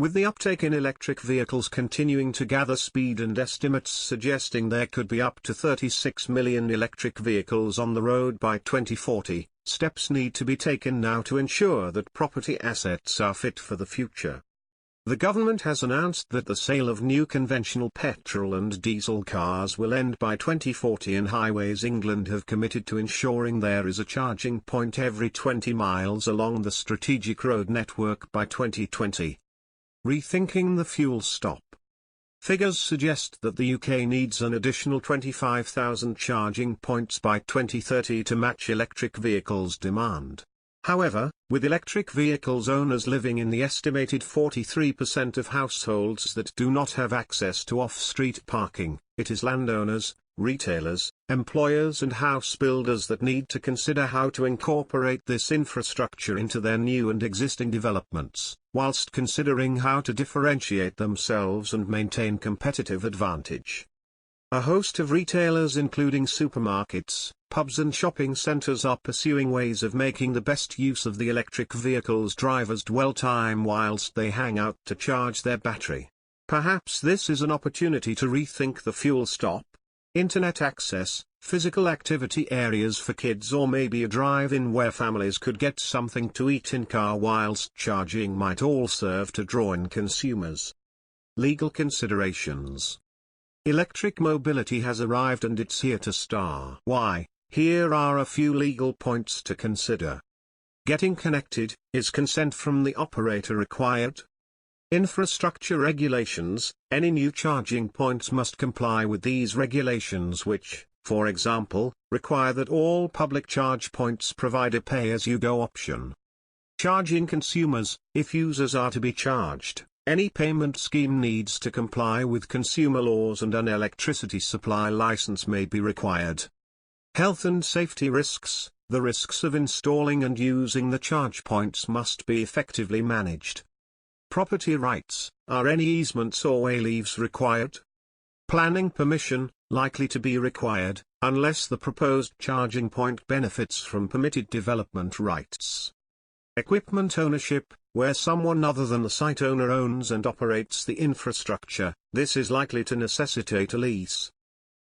With the uptake in electric vehicles continuing to gather speed and estimates suggesting there could be up to 36 million electric vehicles on the road by 2040, steps need to be taken now to ensure that property assets are fit for the future. The government has announced that the sale of new conventional petrol and diesel cars will end by 2040, and Highways England have committed to ensuring there is a charging point every 20 miles along the strategic road network by 2020. Rethinking the fuel stop. Figures suggest that the UK needs an additional 25,000 charging points by 2030 to match electric vehicles' demand. However, with electric vehicles owners living in the estimated 43% of households that do not have access to off-street parking, it is landowners, retailers, employers and house builders that need to consider how to incorporate this infrastructure into their new and existing developments, whilst considering how to differentiate themselves and maintain competitive advantage. A host of retailers including supermarkets, pubs and shopping centres are pursuing ways of making the best use of the electric vehicles' drivers' dwell time whilst they hang out to charge their battery. Perhaps this is an opportunity to rethink the fuel stop, internet access, physical activity areas for kids, or maybe a drive-in where families could get something to eat in car whilst charging might all serve to draw in consumers. Legal considerations. Electric mobility has arrived and it's here to stay. Why? Here are a few legal points to consider. Getting connected, is consent from the operator required? Infrastructure regulations. Any new charging points must comply with these regulations which, for example, require that all public charge points provide a pay-as-you-go option. Charging consumers. If users are to be charged, any payment scheme needs to comply with consumer laws and an electricity supply license may be required. Health and safety risks. The risks of installing and using the charge points must be effectively managed. Property rights. Are any easements or wayleaves required? Planning permission, likely to be required, unless the proposed charging point benefits from permitted development rights. Equipment ownership. Where someone other than the site owner owns and operates the infrastructure, this is likely to necessitate a lease.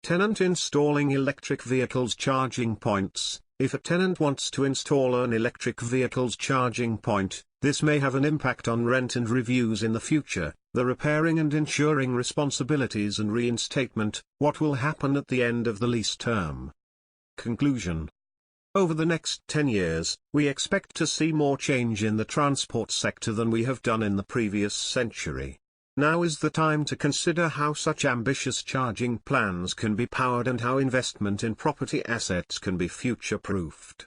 Tenant installing electric vehicles charging points. If a tenant wants to install an electric vehicle's charging point, this may have an impact on rent and reviews in the future, the repairing and insuring responsibilities and reinstatement. What will happen at the end of the lease term? Conclusion. Over the next 10 years, we expect to see more change in the transport sector than we have done in the previous century. Now is the time to consider how such ambitious charging plans can be powered and how investment in property assets can be future-proofed.